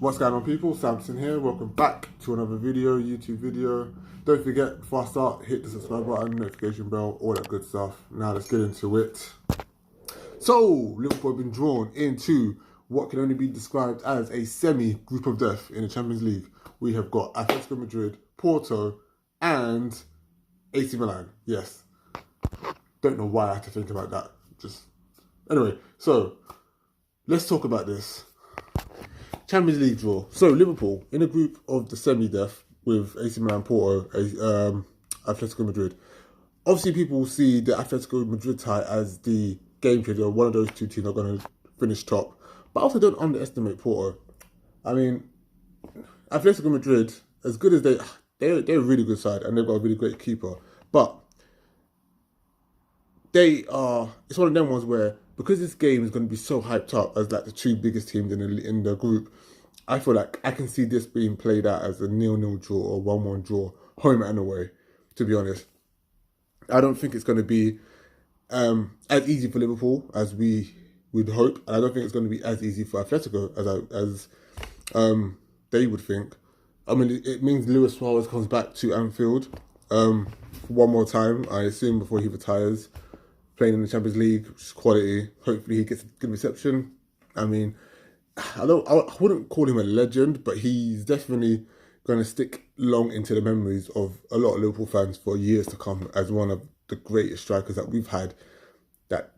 What's going on, people? Samson here. Welcome back to another video, YouTube video. Don't forget, before I start, hit the subscribe button, notification bell, all that good stuff. Now let's get into it. So, Liverpool have been drawn into what can only be described as a semi-group of death in the Champions League. We have got Atletico Madrid, Porto, and AC Milan. Yes. Don't know why I had to think about that. Anyway, so let's talk about this. Champions League draw. So Liverpool in a group of the semi-death with AC Milan, Porto, Atletico Madrid. Obviously, people see the Atletico Madrid tie as the game changer. One of those two teams are going to finish top. But also don't underestimate Porto. I mean, Atletico Madrid, as good as they're a really good side and they've got a really great keeper. But it's one of them ones where, because this game is going to be so hyped up as like the two biggest teams in the group, I feel like I can see this being played out as a 0-0 draw or 1-1 draw, home and away, to be honest. I don't think it's going to be as easy for Liverpool as we would hope, and I don't think it's going to be as easy for Atletico as they would think. I mean, it means Luis Suarez comes back to Anfield one more time, I assume, before he retires. Playing in the Champions League, which is quality. Hopefully he gets a good reception. I mean, I wouldn't call him a legend, but he's definitely going to stick long into the memories of a lot of Liverpool fans for years to come as one of the greatest strikers that we've had. That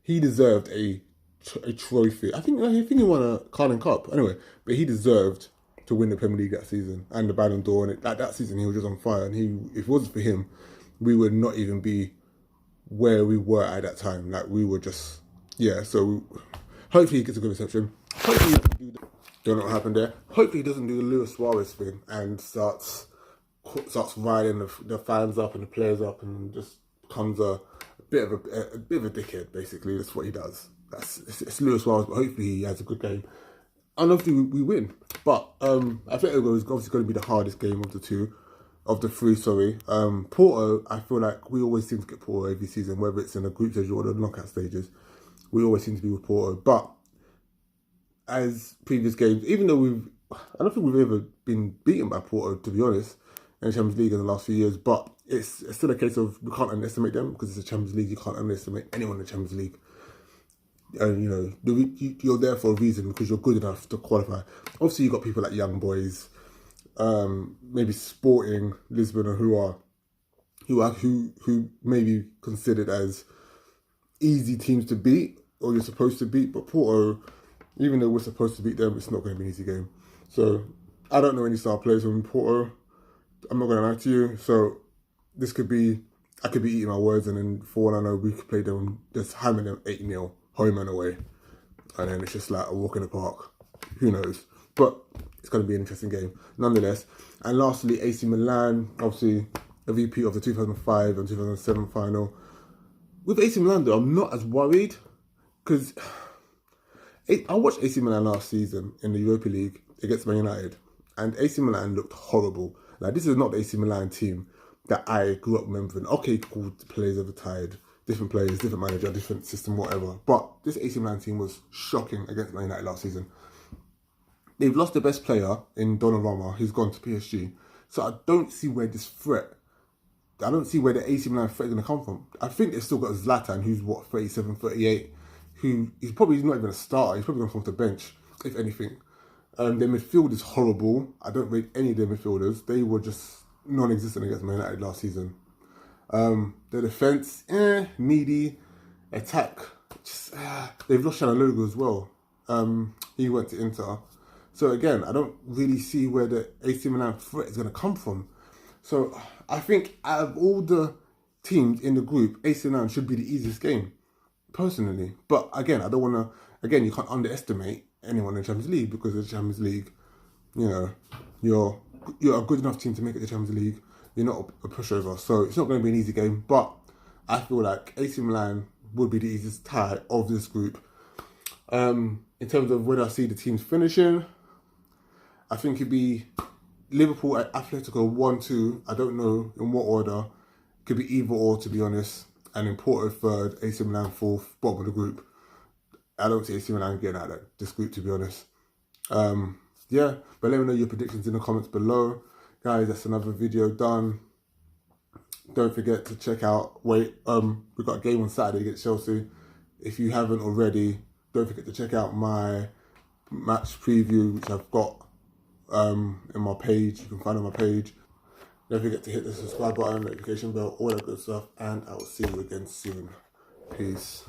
he deserved a trophy. I think he won a Carling Cup anyway, but he deserved to win the Premier League that season and the Ballon d'Or. And that season he was just on fire. And if it wasn't for him, we would not even be where we were at that time. Like, we were just, so hopefully he gets a good reception. Hopefully he doesn't don't know what happened there. Hopefully he doesn't do the Luis Suarez thing and starts riding the fans up and the players up and just becomes a bit of a dickhead, basically. That's what he does. It's Luis Suarez, but hopefully he has a good game. And hopefully we win. But I think it was obviously going to be the hardest game of the three, sorry. Porto, I feel like we always seem to get Porto every season, whether it's in the group stage or the knockout stages. We always seem to be with Porto. But as previous games, even though I don't think we've ever been beaten by Porto, to be honest, in the Champions League in the last few years. But it's still a case of we can't underestimate them because it's a Champions League. You can't underestimate anyone in the Champions League. And, you're there for a reason because you're good enough to qualify. Obviously, you've got people like Young Boys, maybe Sporting Lisbon, or who may be considered as easy teams to beat, or you're supposed to beat. But Porto, even though we're supposed to beat them, it's not going to be an easy game. So I don't know any star players from Porto. I'm not going to lie to you. So I could be eating my words, and then for all I know, we could play them, just hammer them 8-0 home and away, and then it's just like a walk in the park. Who knows? But it's going to be an interesting game, nonetheless. And lastly, AC Milan, obviously a repeat of the 2005 and 2007 final. With AC Milan, though, I'm not as worried because I watched AC Milan last season in the Europa League against Man United, and AC Milan looked horrible. Like, this is not the AC Milan team that I grew up remembering. Okay, cool, the players have retired, different players, different manager, different system, whatever. But this AC Milan team was shocking against Man United last season. They've lost the best player in Donnarumma, who's gone to PSG. So I don't see where I don't see where the AC Milan threat is going to come from. I think they've still got Zlatan, who's 37, 38, who he's probably not even a starter. He's probably going to come off the bench, if anything. Their midfield is horrible. I don't rate any of their midfielders. They were just non-existent against Man United last season. The defence, needy. Attack, they've lost Chanaloglu as well. He went to Inter. So again, I don't really see where the AC Milan threat is going to come from. So I think out of all the teams in the group, AC Milan should be the easiest game, personally. But again, I don't want to. Again, you can't underestimate anyone in the Champions League because of the Champions League. You're a good enough team to make it to the Champions League. You're not a pushover, so it's not going to be an easy game. But I feel like AC Milan would be the easiest tie of this group. In terms of where I see the teams finishing, I think it'd be Liverpool at Atletico 1-2. I don't know in what order. Could be either or, to be honest. And in Porto third, AC Milan fourth, bottom of the group. I don't see AC Milan getting out of that this group, to be honest. Yeah, but let me know your predictions in the comments below. Guys, that's another video done. Don't forget to check out, we've got a game on Saturday against Chelsea. If you haven't already, don't forget to check out my match preview, which I've got in my page. You can find on my page. Don't forget to hit the subscribe button, notification bell, all that good stuff, and I will see you again soon. Peace.